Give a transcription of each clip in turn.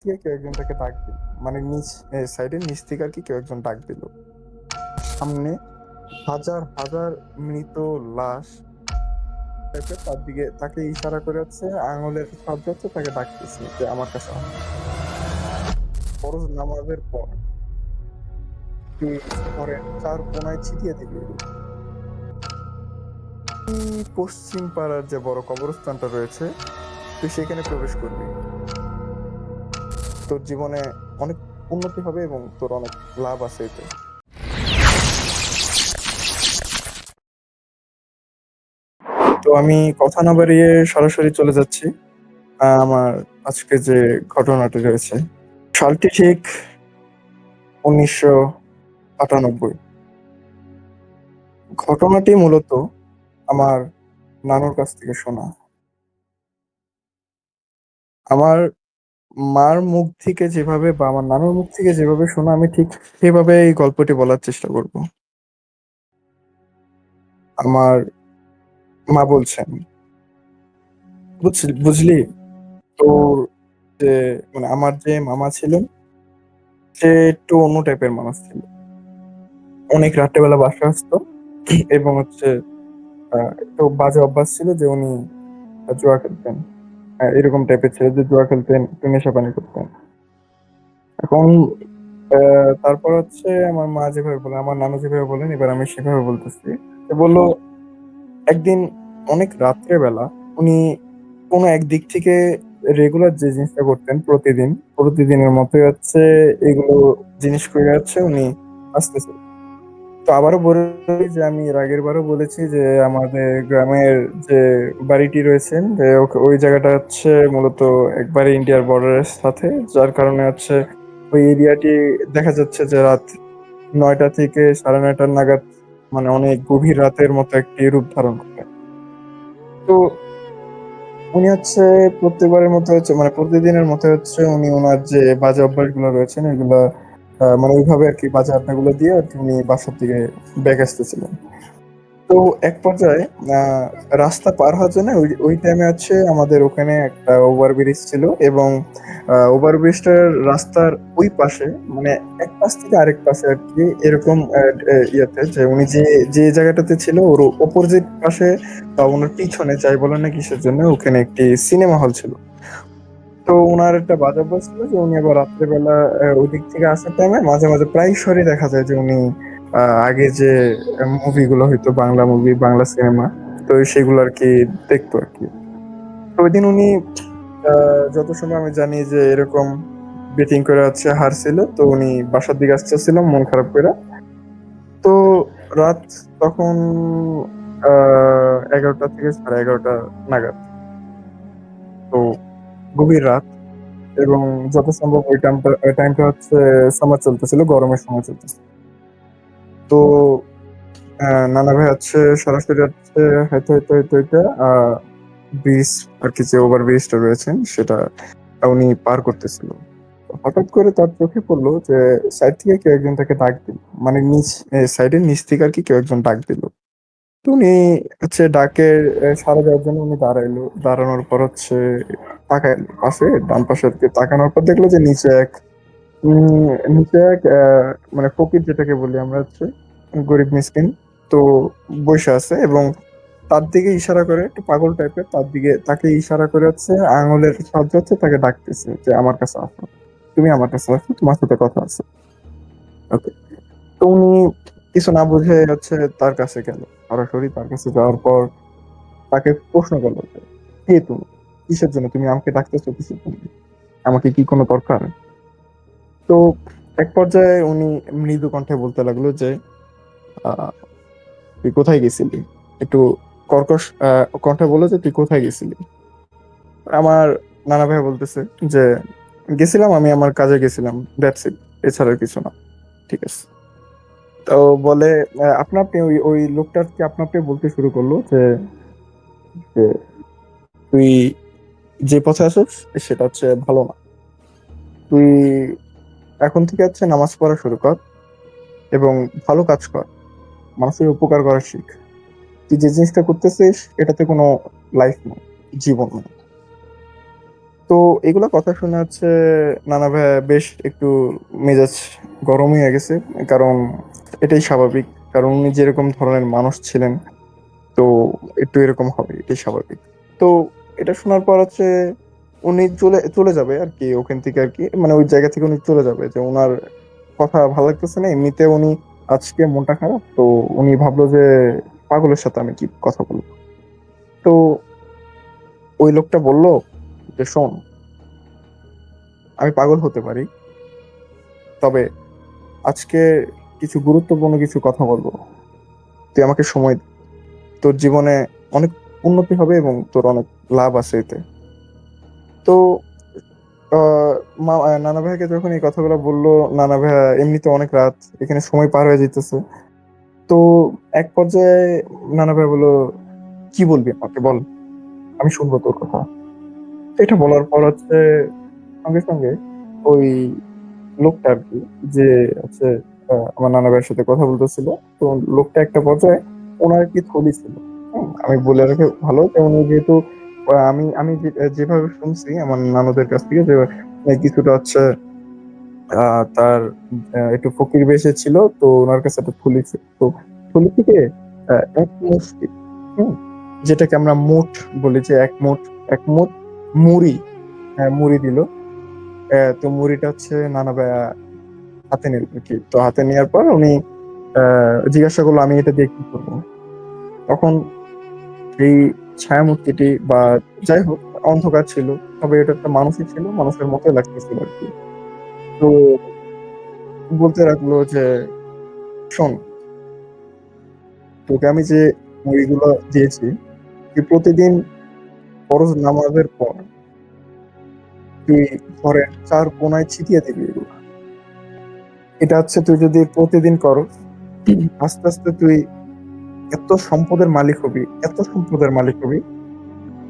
থেকে কেউ একজন তাকে ডাক দিল, মানে নিচ সাইডের নিচ থেকে আর কি কেউ একজন ডাক দিল। সামনে হাজার হাজার মৃত লাশ টাইপের তার দিকে তাকে ইশারা করে হচ্ছে, আঙুলের সাহায্যে হচ্ছে তাকে ডাকতেছে যে আমার কাছে আসো। ফরজ নামাজের পর তুই শহরের চার কোনায় ছিটিয়ে দিবি এগুলো। এই পশ্চিম পাড়ার যে বড় কবরস্থানটা রয়েছে, তুই সেখানে প্রবেশ করবি। তোর জীবনে অনেক উন্নতি হবে এবং তোর অনেক লাভ আছে এতে। তো আমি কথা না বাড়িয়ে সরাসরি চলে যাচ্ছি আমার আজকে যে ঘটনাটি রয়েছে। সালটি ঠিক 1998। ঘটনাটি মূলত আমার নানুর কাছ থেকে শোনা। আমার মার মুখ থেকে যেভাবে বা আমার নানুর মুখ থেকে যেভাবে শোনা, আমি ঠিক সেভাবে এই গল্পটি বলার চেষ্টা করব। আমার মা বলছেন, বুঝলি, তোর যে মানে আমার যে মামা ছিলেন, সে একটু অন্য টাইপের মানুষ ছিল। অনেক রাত্রেবেলা বাসায় আসতো এবং হচ্ছে একটু বাজে অভ্যাস ছিল যে উনি জুয়া খেলতেন। এরকম টাইপের ছিল যে জুয়া খেলতেন, একটু নেশা পানি করতেন। এখন তারপর হচ্ছে আমার মা যেভাবে বলে, আমার নানু যেভাবে বলেন, এবার আমি সেভাবে বলতেছি। সে বললো একদিন অনেক রাত্রে বেলা উনি কোনো একদিক থেকে রেগুলার যে জিনিসটা করতেন, প্রতিদিনের মতোই হচ্ছে এগুলো জিনিস করে যাচ্ছে উনি আসতেছে। তো আবারও বলি যে আমি এর আগের বারও বলেছি যে আমাদের গ্রামের যে বাড়িটি রয়েছে, যে ওই জায়গাটা হচ্ছে মূলত একবারে ইন্ডিয়ার বর্ডারের সাথে, যার কারণে হচ্ছে ওই এরিয়াটি দেখা যাচ্ছে যে রাত 9টা থেকে 9:30 নাগাদ, মানে অনেক গভীর রাতের মতো একটি রূপ ধারণ করে। তো উনি হচ্ছে প্রত্যেকবারের মতো হচ্ছে, মানে প্রতিদিনের মতো হচ্ছে উনি ওনার যে বাজে অভ্যাস গুলো রয়েছেন এগুলা মানে ওইভাবে আর কি বাজে আড্ডা গুলো দিয়ে আর কি উনি বাসার দিকে ব্যাক আসতেছিলেন। তো এক পর্যায়ে আহ, রাস্তা পার হওয়ার জন্য ওই ওই টাইমে হচ্ছে আমাদের ওখানে একটা ওভারব্রিজ ছিল, এবং ওভারব্রিজটার রাস্তার ওই পাশে, মানে এক পাশ থেকে আরেক পাশে আর কি এরকম ইয়েতে যে উনি যে যে জায়গাটাতে ছিল ওর অপোজিট পাশে বা ওনার পিছনে যাই বলেন না কিসের জন্য, ওখানে একটি সিনেমা হল ছিল। তো উনার একটা বাজে অভ্যাস ছিল যে উনি আবার রাত্রেবেলা ওই দিক থেকে আসার টাইমে মাঝে মাঝে প্রায়শই দেখা যায় যে উনি আগে যে মুভিগুলো হয়তো বাংলা মুভি, বাংলা সিনেমা, তো সেগুলো আর কি দেখতো আর কি। তো ওই দিন উনি যত সময় আমি জানি যে এরকম বেটিং করে হচ্ছে হারছিল, তো উনি বাসার দিকে আসতেছিল মন খারাপ করে। তো রাত তখন 11টা থেকে 11:30 নাগাদ। তো গভীর রাত, এবং যত সম্ভব ওই টাইমটা হচ্ছে সামার চলতেছিল, গরমের সময় চলতেছে। তো নানা ভাই হচ্ছে সরাসরি হচ্ছে হাইতে হাইতে হাইতে হাইতে ব্রিজ আর কি, যে ওভার ব্রিজটা রয়েছেন সেটা উনি পার করতেছিল। হঠাৎ করে তার চোখে পড়লো যে সাইড থেকে কেউ একজন তাকে ডাক দিল, মানে সাইডের নিচ থেকে আর কি কেউ একজন ডাক দিল। তো উনি হচ্ছে ডাকের সাড়া দেওয়ার জন্য উনি দাঁড়াইলো, দাঁড়ানোর পর হচ্ছে তাকাইলো পাশে, ডান পাশে আর কি তাকানোর পর দেখলো যে নিচে এক মানে ফকির যেটাকে বলি আমরা হচ্ছে, গরিব মিসকিন, তো বসে আছে এবং তার দিকে ইশারা করে, একটু পাগল টাইপের, তার দিকে তাকে ইশারা করে হচ্ছে আঙুলের সাহায্যে হচ্ছে তাকে ডাকতেছে যে আমার কাছে আসো, তুমি আমার কাছে আসো, তোমার সাথে কথা আছে। ওকে। তো উনি কিছু না বুঝে হচ্ছে তার কাছে গেল, সরাসরি তার কাছে যাওয়ার পর তাকে প্রশ্ন করলো যে কে তুমি, কিসের জন্য তুমি আমাকে ডাকতেছো, কিসের জন্য, আমাকে কি কোনো দরকার? তো এক পর্যায়ে উনি মৃদু কণ্ঠে বলতে লাগলো যে আহ, তুই কোথায় গেছিলি, একটু কর্কশ কণ্ঠে বললো যে তুই কোথায় গেছিলি। আমার নানা ভাই বলতেছে যে গেছিলাম, আমি আমার কাজে গেছিলাম, দ্যাটস ইট, এছাড়া আর কিছু না। ঠিক আছে। তো বলে আপনা আপনি ওই ওই লোকটাকে আপনা আপনি বলতে শুরু করলো যে তুই যে পথে আসিস সেটা হচ্ছে ভালো না, তুই এখন থেকে হচ্ছে নামাজ পড়া শুরু কর এবং ভালো কাজ কর, মানুষের উপকার করা শিখ। তুই যে জিনিসটা করতেছিস এটাতে কোনো লাইফ নেই, জীবন নেই। তো এগুলা কথা শুনে হচ্ছে নানা ভাইয়া বেশ একটু মেজাজ গরম হয়ে গেছে। কারণ এটাই স্বাভাবিক, কারণ উনি যেরকম ধরনের মানুষ ছিলেন, তো একটু এরকম হবে, এটাই স্বাভাবিক। তো এটা শোনার পর হচ্ছে উনি চলে চলে যাবে আর কি ওখান থেকে, আর কি মানে ওই জায়গা থেকে উনি চলে যাবে, যে ওনার কথা ভালো লাগতেছে না এমনিতে, উনি আজকে মনটা খারাপ, তো উনি ভাবলো যে পাগলের সাথে আমি কি কথা বলবো। তো ওই লোকটা বলল যে শোন, আমি পাগল হতে পারি, তবে আজকে কিছু গুরুত্বপূর্ণ কিছু কথা বলবো, তুই আমাকে সময় দে। তোর জীবনে অনেক উন্নতি হবে এবং তোর অনেক লাভ আছে এতে। তো নানা ভাইকে যখন এই কথাগুলো বললো, নানা ভাইয়া এমনিতে অনেক রাত, এখানে সময় পার হয়ে যেতেছে। তো এক পর্যায়ে নানা ভাই বললো, কি বলবি আমাকে বল, আমি শুনবো তোর কথা। তো এটা বলার পর হচ্ছে সঙ্গে সঙ্গে ওই লোকটা আর কি, যে হচ্ছে আমার নানা ভাইয়ের সাথে কথা বলতেছিল, তো লোকটা একটা পর্যায়ে ওনার কি থলি ছিল। আমি বলে রাখি ভালো যে উনি যেহেতু যেভাবে শুনছি আমার নানুদের কাছ থেকে, যে কিছুটা হচ্ছে তার একটু ফকির বেশে ছিল, তো ওনার কাছে একটা থলি ছিল। তো থলি থেকে এক মুষ্টি, হুম, যেটাকে আমরা মুঠ বলি, যে এক মুঠ মুড়ি, মুড়ি দিল। তো মুড়িটা হচ্ছে নানা ভাইয়া হাতে নিল আর কি। তো হাতে নেওয়ার পর উনি জিজ্ঞাসা করলো, আমি এটা দিয়ে কি করবো। তখন এই ছায়ামূর্তিটি বা যাই হোক, অন্ধকার ছিল, তবে এটা একটা মানুষই ছিল, মানুষের মতোই লাগতেছিল আর কি। তো বলতে রাখলো যে শোন, তোকে আমি যে মুড়িগুলো দিয়েছি, তুই প্রতিদিন ফরজ নামাজের পর তুই ঘরের চার কোনায় ছিটিয়ে দিবি এগুলো। এটা হচ্ছে তুই যদি প্রতিদিন করো, আস্তে আস্তে তুই এত সম্পদের মালিক হবি, এত সম্পদের মালিক হবি,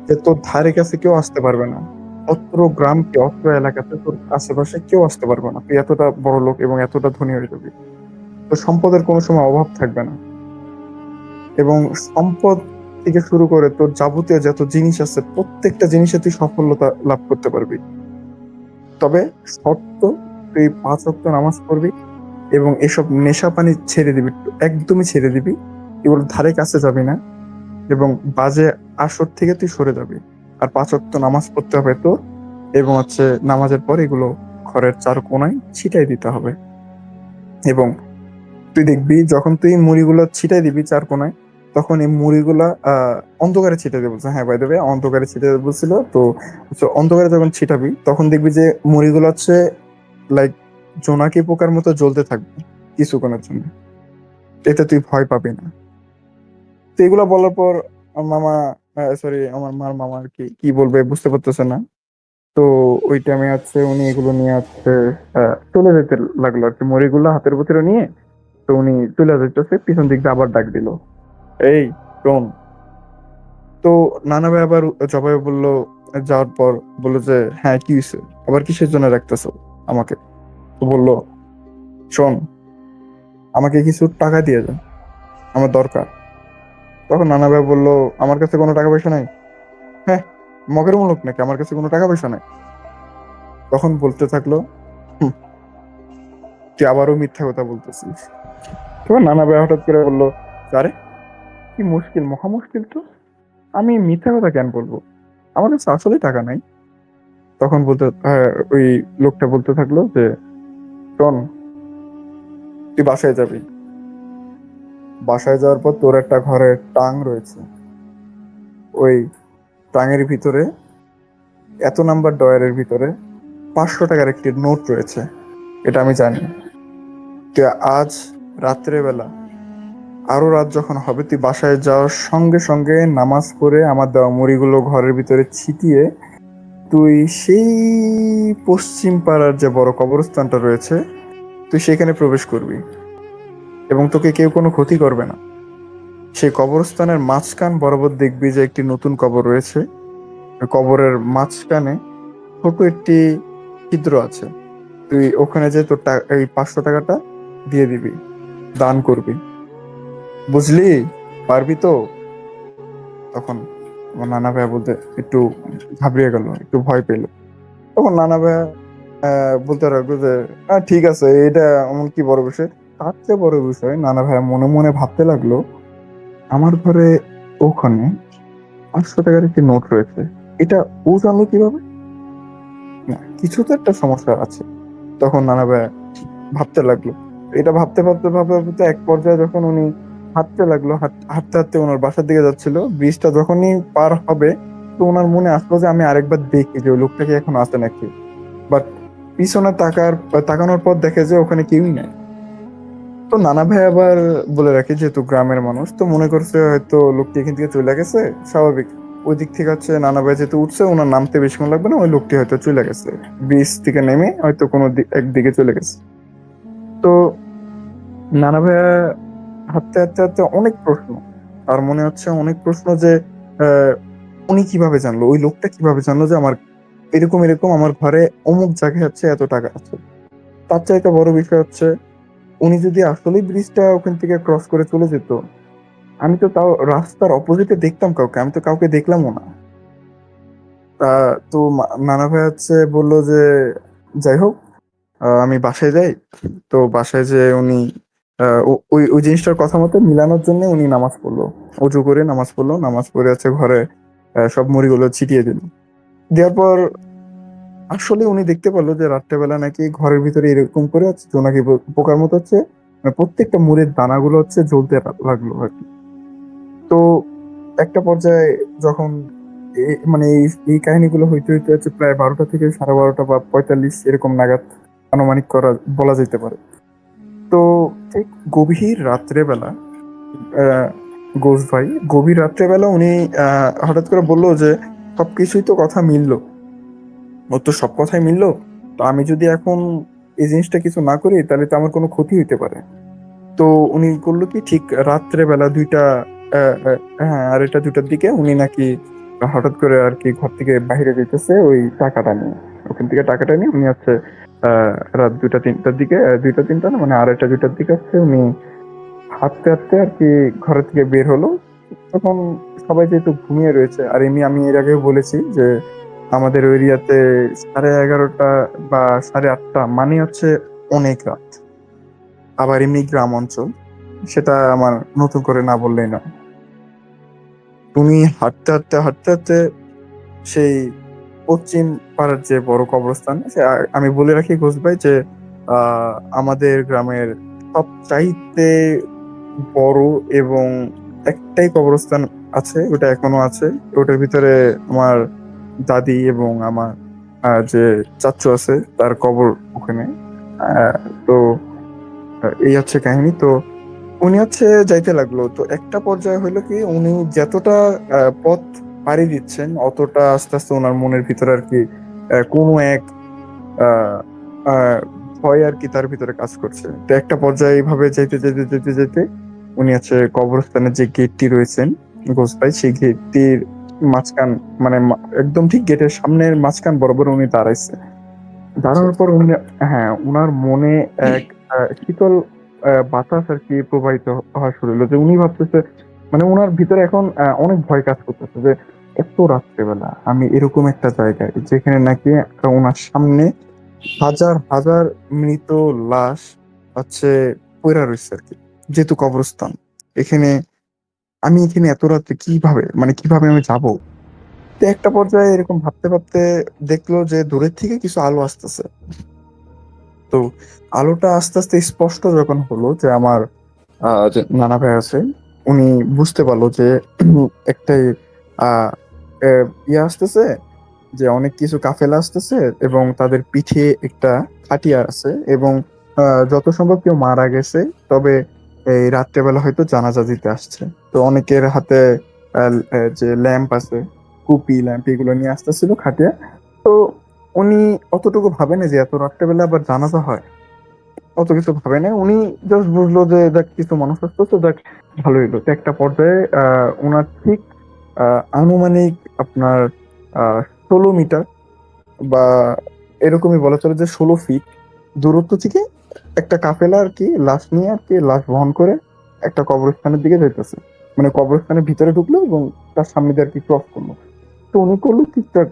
যে তোর ধারে কাছে কেউ আসতে পারবে না। অত্র গ্রামকে, অত্র এলাকাতে তোর আশেপাশে কেউ আসতে পারবে না, তুই এতটা বড় লোক এবং এতটা ধনী হয়ে যাবি। তোর সম্পদের কোনো সময় অভাব থাকবে না, এবং সম্পদ থেকে শুরু করে তোর যাবতীয় যত জিনিস আছে প্রত্যেকটা জিনিসে তুই সফলতা লাভ করতে পারবি। তবে শর্ত, তুই 5 ওয়াক্ত নামাজ পড়বি এবং এসব নেশা পানি ছেড়ে দিবি, একদমই ছেড়ে দিবি, এগুলো ধারে কাছে যাবি না, এবং বাজে আসর থেকে তুই সরে যাবি। আর 5 ওয়াক্ত নামাজ পড়তে হবে তো, এবং হচ্ছে নামাজের পর এগুলো ঘরের চার কোণায় ছিটাই দিতে হবে। এবং তুই দেখবি যখন তুই মুড়িগুলো ছিটাই দিবি চার কোণায়, তখন এই মুড়িগুলা অন্ধকারে ছিটাই দেবে বলছে। হ্যাঁ ভাই দেবে, অন্ধকারে ছিটাই দেবে বলছিল তো। অন্ধকারে যখন ছিটাবি তখন দেখবি যে মুড়িগুলো হচ্ছে লাইক জোনাকি পোকার মতো জ্বলতে থাকবে কিছুক্ষণের জন্য, এতে তুই ভয় পাবি না। তো এগুলো বলার পর আমার মামা, সরি আমার মার মামা আর কি কি বলবে বুঝতে পারতেছে না। তো ওই টাইমে হচ্ছে উনি এগুলো নিয়ে হচ্ছে চলে যেতে লাগলো আর কি, মুড়িগুলো হাতের ভিতরে নিয়ে। তো উনি চলে যাইতেছে, পিছন দিক দিয়ে আবার ডাক দিল, এই শোন। তো নানা ভাই আবার জবাবে বললো, যাওয়ার পর বললো যে হ্যাঁ কি হয়েছে, আবার কিসের জন্য রাখতেছো আমাকে। তো বললো, শোন, আমাকে কিছু টাকা দিয়ে যা, আমার দরকার। তখন নানা ভাই বললো, আমার কাছে কোনো টাকা পয়সা নাই। হ্যাঁ, মগের মুলুক নাকি, আমার কাছে কোনো টাকা পয়সা নাই। তখন বলতে থাকলো, "হুম, তুই আবারও মিথ্যা কথা বলতেছিস।" তখন নানা ভাই হঠাৎ করে বললো, আরে কি মুশকিল, মহা মুশকিল তো, আমি মিথ্যা কথা কেন বলবো, আমার কাছে আসলে টাকা নাই। তখন ওই লোকটা বলতে থাকলো যে শোন, তুই বাসায় যাবি, বাসায় যাওয়ার পর তোর একটা ঘরে টাং রয়েছে, ওই টাঙের ভিতরে, এত নাম্বার ডয়ারের ভিতরে 500 টাকার একটি নোট রয়েছে, এটা আমি জানি। তুই আজ রাত্রে বেলা, আরো রাত যখন হবে, তুই বাসায় যাওয়ার সঙ্গে সঙ্গে নামাজ পড়ে আমার দেওয়া মুড়িগুলো ঘরের ভিতরে ছিটিয়ে তুই সেই পশ্চিম পাড়ার যে বড় কবরস্থানটা রয়েছে, তুই সেখানে প্রবেশ করবি, এবং তোকে কেউ কোনো ক্ষতি করবে না। সেই কবরস্থানের মাঝখান বরাবর দেখবি যে একটি নতুন কবর রয়েছে, ওই কবরের মাঝখানে ছোট একটি ছিদ্র আছে, তুই ওখানে যে তোর এই 500 টাকাটা দিয়ে দিবি, দান করবি, বুঝলি, পারবি তো। তখন আমার নানা ভাইয়া বলতে একটু ঘাবড়িয়ে গেল, একটু ভয় পেল। তখন নানা ভাইয়া বলতে লাগলো যে ঠিক আছে, এটা এমন কি বড় বিষয়? তার চেয়ে বড় বিষয়, নানা ভাইয়া মনে মনে ভাবতে লাগলো আমার ঘরে ওখানে 500 টাকার একটি নোট রয়েছে। এটা ও জানলো কিভাবে? না, কিছু তো একটা সমস্যা আছে। তখন নানা ভাইয়া ভাবতে লাগলো। এটা ভাবতে ভাবতে ভাবতে ভাবতে এক পর্যায়ে যখন উনি হাঁটতে লাগলো, হাঁটতে হাঁটতে ওনার বাসার দিকে যাচ্ছিল, ব্রিজটা যখনই পার হবে, তো ওনার মনে আসলো যে আমি আরেকবার দেখি যে ওই লোকটা কি এখন আছে নাকি। বাট পিছনে তাকানোর পর দেখে যে ওখানে কেউই নাই। তো নানা ভাই আবার বলে রাখি, যেহেতু গ্রামের মানুষ, তো মনে করছে হয়তো লোকটি এখান থেকে চলে গেছে, স্বাভাবিক। ওই দিক থেকে হচ্ছে নানা ভাই যেহেতু উঠছে, ওনার নামতে বেশিক্ষণ লাগবে না, ওই লোকটি হয়তো চলে গেছে, ব্রিজ থেকে নেমে হয়তো কোনো একদিকে চলে গেছে। তো নানা ভাইয়া হাঁটতে হাঁটতে হাঁটতে অনেক প্রশ্ন, আর মনে হচ্ছে অনেক প্রশ্ন যে আহ, উনি কিভাবে জানলো, ওই লোকটা কিভাবে জানলো যে আমার এরকম এরকম আমার ঘরে অমুক জায়গায় হচ্ছে এত টাকা আছে। তার চাইতে বড় বিষয় হচ্ছে, উনি যদি আসলেই ব্রিজটা ওখান থেকে ক্রস করে চলে যেত, আমি তো তাও রাস্তার অপোজিটে দেখতাম কাউকে, আমি তো কাউকে দেখলামও না। তা তো নানা ভাই হচ্ছে বললো যে যাই হোক, আমি বাসায় যাই। তো বাসায় যে উনি ওই ওই জিনিসটার কথা মতো মিলানোর জন্য উনি নামাজ পড়লো, অজু করে নামাজ পড়লো, নামাজ পড়ে আছে ঘরে সব মুড়িগুলো ছিটিয়ে দিল। দেওয়ার পর আসলে উনি দেখতে পেলো যে রাত্রেবেলা নাকি ঘরের ভিতরে এরকম করে হচ্ছে জোনাকি পোকার মতো হচ্ছে, প্রত্যেকটা মুড়ির দানাগুলো হচ্ছে জ্বলতে লাগলো আর কি। তো একটা পর্যায়ে যখন মানে এই কাহিনীগুলো হইতে হইতে হচ্ছে প্রায় 12টা থেকে 12:30 বা 45 এরকম নাগাদ আনুমানিক করা বলা যেতে পারে। তো ঠিক গভীর রাত্রেবেলা আহ ঘোষ ভাই গভীর রাত্রেবেলা উনি হঠাৎ করে বললো যে সবকিছুই তো কথা মিললো, ওর তো সব কথাই মিললো, তো আমি যদি এখন এই জিনিসটা কিছু না করি তাহলে তো আমার কোনো ক্ষতি হইতে পারে। তো উনি করলো কি, ঠিক রাত্রে বেলা 2টা, হ্যাঁ, 2:30-2টার দিকে উনি নাকি হঠাৎ করে আর কি ঘর থেকে বাইরে যেতেছে ওই টাকাটা নিয়ে। ওখান থেকে টাকাটা নিয়ে উনি হচ্ছে রাত 2টা-3টার দিকে, 2টা-3টা না, মানে 2:30-2টার দিকে হচ্ছে উনি হাঁটতে হাঁটতে আর কি ঘরের থেকে বের হলো। তখন সবাই যেহেতু ঘুমিয়ে রয়েছে, আর আমি এর আগেও বলেছি যে আমাদের এরিয়াতে 11:30 বা 8:30 মানে হচ্ছে অনেক রাত। আবার এমনি গ্রাম অঞ্চল, সেটা আমার নতুন করে না বললেই না। তুমি হাঁটতে হাঁটতে হাঁটতে হাঁটতে সেই পশ্চিম পাড়ার যে বড় কবরস্থান, আমি বলে রাখি ঘোষ ভাই যে আমাদের গ্রামের সবচাইতে বড় এবং একটাই কবরস্থান আছে, ওটা এখনো আছে। ওটার ভিতরে আমার দাদি এবং আমার যে চাচু আছে তার কবর ওখানে। আহ, তো এই হচ্ছে কাহিনী। তো উনি হচ্ছে যাইতে লাগলো, তো একটা পর্যায়ে হইলো কি, উনি যতটা পথ পাড়ি দিচ্ছেন অতটা আস্তে আস্তে ওনার মনের ভিতরে আর কি কোনো এক আহ, আহ, ভয় আর কি তার ভিতরে কাজ করছে। তো একটা পর্যায়ে এইভাবে যেতে যেতে যেতে যেতে উনি হচ্ছে কবরস্থানের যে গেটটি রয়েছেন ঘোষ ভাই, সেই গেটটির মাঝখান, মানে একদম ঠিক গেটের সামনের মাঝখান বরাবর উনি দাঁড়াইছে। আচ্ছা দাঁড়ানোর আচ্ছা। পর উনি, হ্যাঁ, উনার মনে এক শীতল বাতাস আর কি প্রবাহিত হওয়া শুরু হলো, যে উনি ভাবতেছে, মানে উনার ভিতরে এখন অনেক ভয় কাজ করতেছে যে এত রাত্রেবেলা আমি এরকম একটা জায়গায় যেখানে নাকি ওনার সামনে হাজার হাজার মৃত লাশ হচ্ছে পইড়া রয়েছে আর কি, যেহেতু কবরস্থান এখানে, আমি এখানে এত রাত্রে কিভাবে, মানে কিভাবে আমি যাব। তো একটা পর্যায়ে এরকম ভাবতে ভাবতে দেখলো যে দূরের থেকে কিছু আলো আসতেছে। তো আলোটা আস্তে আস্তে স্পষ্ট যখন হলো, যে আমার যে নানা ভাই আছে, উনি বুঝতে পারলো যে একটাই আহ ইয়ে আসতেছে, যে অনেক কিছু কাফেলা আসতেছে এবং তাদের পিঠে একটা খাটিয়ার আছে, এবং যত সম্ভব কেউ মারা গেছে, তবে এই রাত্রেবেলা হয়তো জানাজা দিতে আসছে। তো অনেকের হাতে যে ল্যাম্প আছে, কুপি ল্যাম্প, এগুলো নিয়ে আসতেছিল খাটিয়া। তো উনি অতটুকু ভাবেন যে এত রাত্রেবেলা আবার জানাজা হয়, অত কিছু ভাবে না উনি। জাস্ট বুঝলো যে দেখ কিছু মানুষ আসতো, তো দেখ ভালো হইলো। তো একটা পর্যায়ে ওনার ঠিক আনুমানিক আপনার 16 মিটার বা এরকমই বলা চলে যে 16 ফিট দূরত্ব থেকে একটা কাফেলা আর কি লাশ নিয়ে আর কি লাশ বহন করে একটা কবরস্থানের দিকে যাইতেছে। মানে কবরস্থানের ভিতরে ঢুকলো এবং তার সামনে দিয়ে আর কি ক্রস করলো। তো উনি করলো ঠিকঠাক,